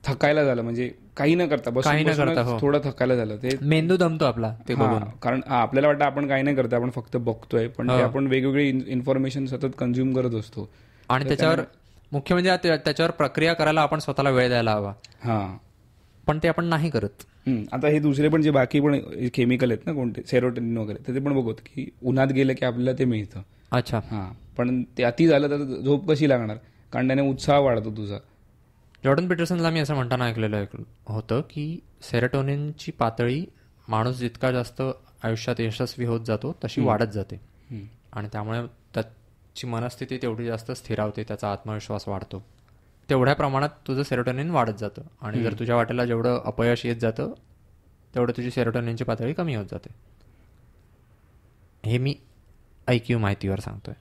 थकायला झालं, म्हणजे काही न करता बसून थोडं थकायला झालं, ते मेंदू दमतो आपला ते बघून. कारण आपल्याला वाटतं आपण काही नाही करतो, आपण फक्त बघतोय, पण ते आपण वेगवेगळी इन्फॉर्मेशन सतत कन्झ्युम करत असतो. आणि त्याच्यावर मुख्य म्हणजे त्याच्यावर प्रक्रिया करायला आपण स्वतःला वेळ द्यायला हवा. पण ते आपण नाही करत. आता हे दुसरे पण जे बाकी पण केमिकल आहेत ना कोणते, सेरोटोनिन वगैरे, तर ते पण बघत की उन्हात गेलं की आपल्याला ते मिळतं. अच्छा. पण ते अति झालं तर झोप कशी लागणार, कारण त्याने उत्साह वाढतो तुझा. जॉर्डन पीटरसनला मी असं म्हणताना ऐकलेलं होतं की सेरोटोनिनची पातळी माणूस जितका जास्त आयुष्यात यशस्वी होत जातो तशी वाढत जाते, आणि त्यामुळे त्याची मनस्थिती तेवढी जास्त स्थिरावते, त्याचा आत्मविश्वास वाढतो, तेवढ्या प्रमाणात तुझं सेरोटोनिन वाढत जातं. आणि जर तुझ्या वाटेला जेवढं अपयश येत जातं तेवढं तुझी सेरोटोनिनची पातळी कमी होत जाते. हे मी ऐकीव माहितीवर सांगतोय.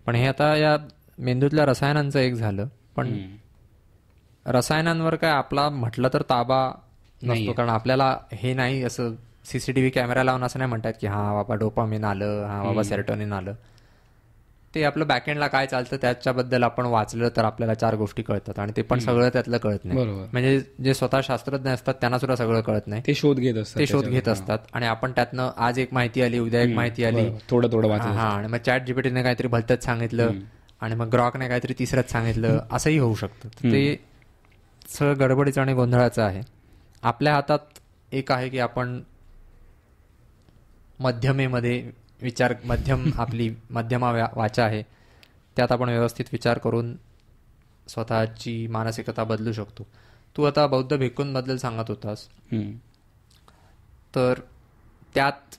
पण हे आता या मेंदूतल्या रसायनांचं एक झालं, पण रसायनांवर काय आपला म्हटलं तर ताबा नसतो, कारण आपल्याला हे नाही असं सीसीटीव्ही कॅमेरा लावून असं नाही म्हणतात की हा बाबा डोपामिन आलं, हा बाबा सेरोटोनिन आलं. ते आपलं बॅकएंडला काय चालतं त्याच्याबद्दल आपण वाचलं तर आपल्याला 4 गोष्टी कळतात, आणि ते पण सगळं त्यातलं कळत नाही. म्हणजे जे स्वतः शास्त्रज्ञ असतात त्यांना सुद्धा सगळं कळत नाही, ते शोध घेत असतात. आणि आपण त्यातनं आज एक माहिती आली, उद्या एक माहिती आली, थोडं वाचलं, आणि मग चॅट जीपीटीने काहीतरी भलतंच सांगितलं, आणि मग ग्रॉकने काहीतरी तिसरंच सांगितलं, असंही होऊ शकतं. ते सगळं गडबडीचं आणि गोंधळाचं आहे. आपल्या हातात एक आहे की आपण मध्यमेमध्ये आपली मध्यमा वाचा आहे, त्यात आपण व्यवस्थित विचार करून स्वतःची मानसिकता बदलू शकतो. तू आता बौद्ध भिक्खूंबद्दल सांगत होतास, तर त्यात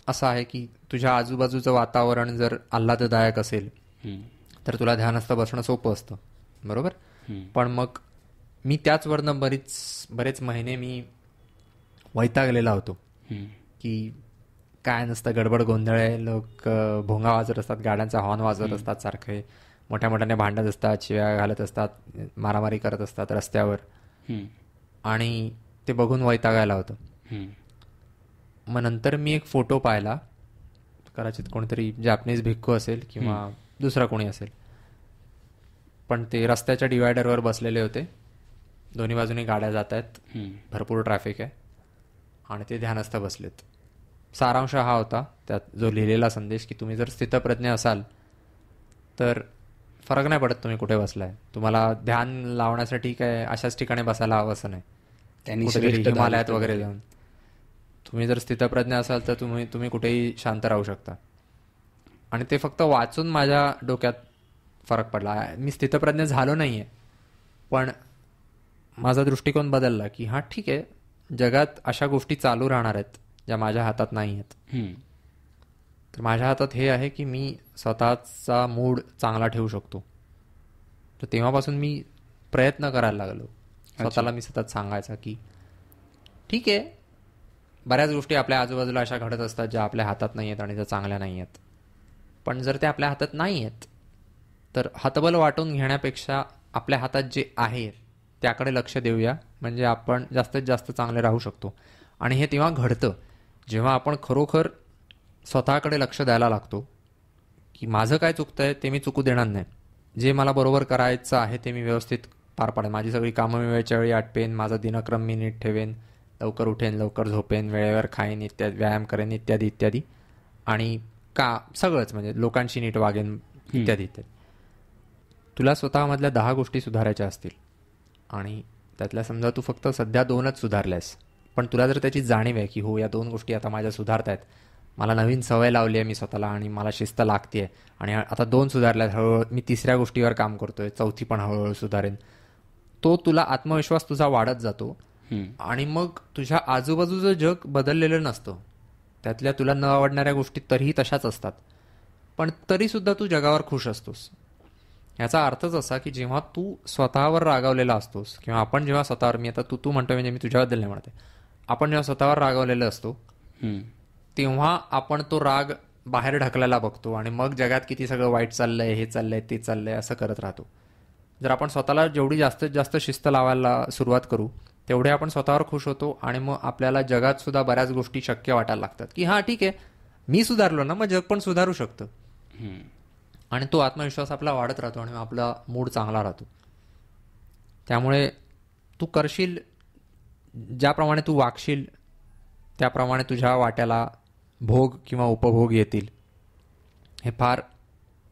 असं आहे की तुझ्या आजूबाजूचं वातावरण जर आल्हाददायक असेल तर तुला ध्यानस्थ बसणं सोपं असतं, बरोबर. पण मग मी त्याचवरनं बरेच महिने मी वैतागलेला होतो की काय नसतं, गडबड गोंधळ आहे, लोक भोंगा वाजत असतात, गाड्यांचा हॉर्न वाजवत असतात, सारखे मोठ्या मोठ्याने भांडत असतात, शिव्या घालत असतात, मारामारी करत असतात रस्त्यावर, आणि ते बघून वैतागायला होतं. मग नंतर मी एक फोटो पाहिला, कदाचित कोणतरी जॅपनीज भिक्खू असेल किंवा दुसरा कोणी असेल, पण ते रस्त्याच्या डिवायडरवर बसलेले होते, दोन्ही बाजूनी गाड्या जात आहेत, भरपूर ट्रॅफिक आहे, आणि ते ध्यानस्थ बसलेत. सारांश हा होता त्यात जो लिहिलेला संदेश की तुम्ही जर स्थितप्रज्ञ असाल तर फरक नाही पडत तुम्ही कुठे बसलाय, तुम्हाला ध्यान लावण्यासाठी काय अशाच ठिकाणी बसायला हवं असं नाही, कुठेतरी हिमालयात वगैरे जाऊन. तुम्ही जर स्थितप्रज्ञ असाल तर तुम्ही कुठेही शांत राहू शकता. आणि ते फक्त वाचून माझ्या डोक्यात फरक पडला. मी स्थितप्रज्ञ झालो नाहीये, पण माझा दृष्टिकोन बदलला की हा ठीक आहे, जगात अशा गोष्टी चालू राहणार आहेत ज्या माझ्या हातात नाही आहेत. तर माझ्या हातात हे आहे की मी स्वतःचा मूड चांगला ठेवू शकतो. तर तेव्हापासून मी प्रयत्न करायला लागलो, स्वतःला मी सतत सांगायचा की ठीक आहे, बऱ्याच गोष्टी आपल्या आजूबाजूला अशा घडत असतात ज्या आपल्या हातात नाही आहेत आणि ज्या चांगल्या नाही आहेत, पण जर ते आपल्या हातात नाही आहेत तर हतबल वाटून घेण्यापेक्षा आपल्या हातात जे आहे त्याकडे लक्ष देऊया, म्हणजे आपण जास्तीत जास्त चांगले राहू शकतो. आणि हे तेव्हा घडतं जेव्हा आपण खरोखर स्वतःकडे लक्ष द्यायला लागतो की माझं काय चुकतंय ते मी चुकू देणार नाही, जे मला बरोबर करायचं आहे ते मी व्यवस्थित पार पाडेन, माझी सगळी कामं मी वेळच्या वेळी आटपेन, माझा दिनक्रम मी नीट ठेवेन, लवकर उठेन, लवकर झोपेन, वेळेवर खाईन, इत्यादी, व्यायाम करेन, इत्यादी इत्यादी, आणि सगळंच म्हणजे लोकांशी नीट वागेन, इत्यादी इत्यादी. तुला स्वतःमधल्या 10 गोष्टी सुधारायच्या असतील आणि त्यातल्या समजा तू फक्त सध्या 2च सुधारल्यास, पण तुला जर त्याची जाणीव आहे की हो या 2 गोष्टी आता माझ्या सुधारत आहेत, मला नवीन सवय लावली आहे मी स्वतःला आणि मला शिस्त लागते आणि आता 2 सुधारल्यात, हळूहळू मी 3ऱ्या गोष्टीवर काम करतोय, 4थी पण हळूहळू सुधारेन. तो तुला आत्मविश्वास तुझा वाढत जातो आणि मग तुझ्या आजूबाजूचं जग बदललेलं नसतं. त्यातल्या तुला न आवडणाऱ्या गोष्टी तरीही तशाच असतात, पण तरीसुद्धा तू जगावर खुश असतोस. याचा अर्थच असा की जेव्हा तू स्वतःवर रागावलेला असतोस किंवा आपण जेव्हा स्वतःवर, मी आता तू म्हणतोय म्हणजे मी तुझ्याबद्दल नाही म्हणते, आपण जेव्हा स्वतःवर रागावलेलं असतो तेव्हा आपण तो राग बाहेर ढकलायला बघतो आणि मग जगात किती सगळं वाईट चाललंय, हे चाललंय, ते चाललंय असं करत राहतो. जर आपण स्वतःला जेवढी जास्तीत जास्त शिस्त लावायला सुरुवात करू तेवढे आपण स्वतःवर खुश होतो आणि मग आपल्याला जगात सुद्धा बऱ्याच गोष्टी शक्य वाटायला लागतात की हां ठीक आहे, मी सुधारलो ना, मग जग पण सुधारू शकतं. आणि तो आत्मविश्वास आपला वाढत राहतो आणि आपला मूड चांगला राहतो. त्यामुळे तू करशील, ज्याप्रमाणे तू वागशील त्याप्रमाणे तुझ्या वाट्याला भोग किंवा उपभोग येतील. हे फार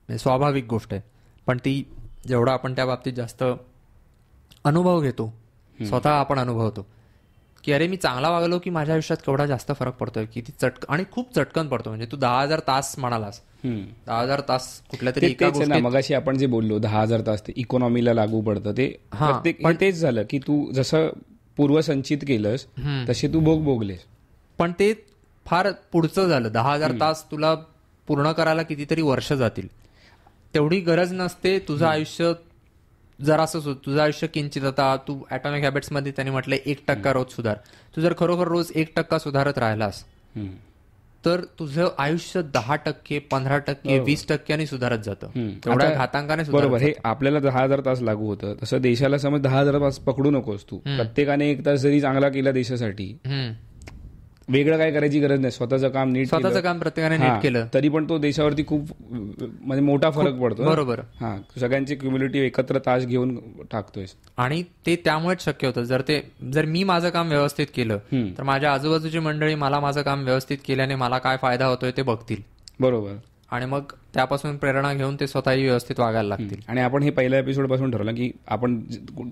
स्वाभाविक गोष्ट आहे, पण ती जेवढा आपण त्या बाबतीत जास्त अनुभव घेतो, स्वतः आपण अनुभवतो की अरे मी चांगला वागलो की माझ्या आयुष्यात केवढा जास्त फरक पडतोय, की ती आणि खूप चटकन पडतो. म्हणजे तू 10,000 तास म्हणालास, 10,000 तास कुठल्या तरी एका गोष्टीत, मगाशी आपण जे बोललो 10,000 तास ते इकॉनॉमीला लागू पडतं, ते पण तेच झालं की तू जसं पूर्वसंचित केलंस तसे तू भोगलेस. पण ते फार पुढचं झालं. 10,000 तास तुला पूर्ण करायला कितीतरी वर्ष जातील. तेवढी गरज नसते. तुझं आयुष्य जरासं, तुझं आयुष्य किंचित, आता तू ॲटॉमिक हॅबिट्समध्ये त्यांनी म्हटलंय 1% रोज सुधार. तू जर खरोखर रोज 1% सुधारत राहिलास तर तुझं आयुष्य 10%, 15%, 20% सुधारत जातं. तेवढ्या घातांकाने बरोबर. हे आपल्याला 10,000 तास लागू होतं, तसं देशाला समज 10,000 तास पकडू नकोस तू. प्रत्येकाने 1 तास जरी चांगला केला देशासाठी, वेगळं काय करायची गरज नाही, स्वतःचं काम प्रत्येकाने नीट केलं तरी पण तो देशावरती खूप म्हणजे मोठा फरक पडतो. बरोबर. हा, सगळ्यांची क्युम्युलेटिव्ह एकत्र तास घेऊन टाकतोय आणि ते त्यामुळेच शक्य होतं. जर मी माझं काम व्यवस्थित केलं तर माझ्या आजूबाजूची मंडळी मला माझं काम व्यवस्थित केल्याने मला काय फायदा होतोय ते बघतील. बरोबर. आणि मग त्यापासून प्रेरणा घेऊन ते स्वतःही व्यवस्थित वागायला लागतील. आणि आपण हे पहिल्या एपिसोड पासून ठरवलं की आपण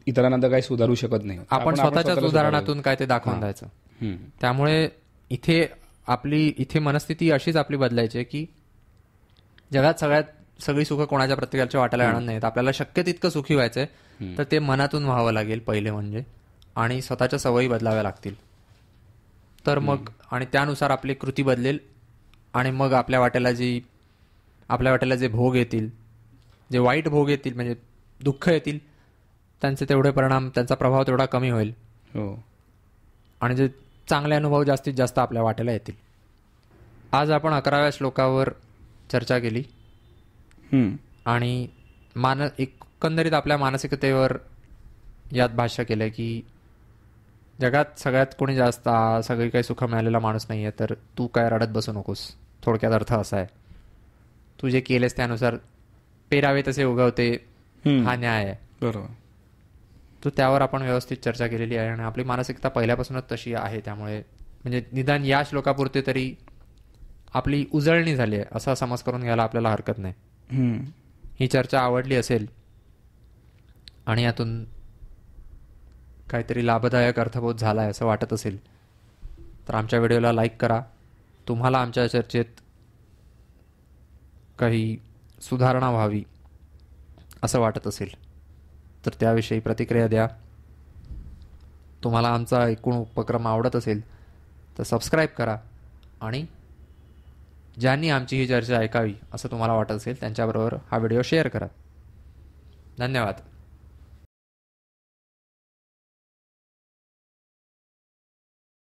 इतरांना काही सुधारू शकत नाही, आपण स्वतःच्याच उदाहरणातून काय ते दाखवून द्यायचं. त्यामुळे इथे मनस्थिती अशीच आपली बदलायची की जगात सगळी सुख कोणाच्या प्रत्येकाच्या वाट्याला येणार नाहीत. आपल्याला शक्य तितकं सुखी व्हायचंय तर ते मनातून व्हावं लागेल पहिले म्हणजे, आणि स्वतःच्या सवयी बदलाव्या लागतील. तर मग आणि त्यानुसार आपली कृती बदलेल आणि मग आपल्या वाट्याला जे भोग येतील, जे वाईट भोग येतील म्हणजे दुःख येतील, त्यांचा प्रभाव तेवढा कमी होईल. आणि जे चांगले अनुभव जास्तीत जास्त आपल्या वाट्याला येतील. आज आपण 11व्या श्लोकावर चर्चा केली आणि एकंदरीत आपल्या मानसिकतेवर यात भाष्य केलंय की जगात सगळ्यात कोणी जास्त सगळी काही सुख मिळालेला माणूस नाहीये, तर तू काय रडत बसू नकोस. थोडक्यात अर्थ असा आहे, तू जे केलेस त्यानुसार पेरावे तसे उगवते, हा न्याय आहे. बरोबर. तो त्यावर आपण व्यवस्थित चर्चा केलेली आहे आणि आपली मानसिकता पहिल्यापासूनच तशी आहे. त्यामुळे म्हणजे निदान या श्लोकापुरते तरी आपली उजळणी झाली आहे असा समज करून घ्यायला आपल्याला हरकत नाही. ही चर्चा आवडली असेल आणि यातून काहीतरी लाभदायक अर्थबोध झाला आहे असं वाटत असेल तर आमच्या व्हिडिओला लाईक करा. तुम्हाला आमच्या चर्चेत काही सुधारणा व्हावी असं वाटत असेल तर त्याविषयी प्रतिक्रिया द्या. तुम्हाला आमचा एकूण उपक्रम आवडत असेल तर सबस्क्राईब करा आणि ज्यांनी आमची ही चर्चा ऐकावी असं तुम्हाला वाटत असेल त्यांच्याबरोबर हा व्हिडिओ शेअर करा. धन्यवाद.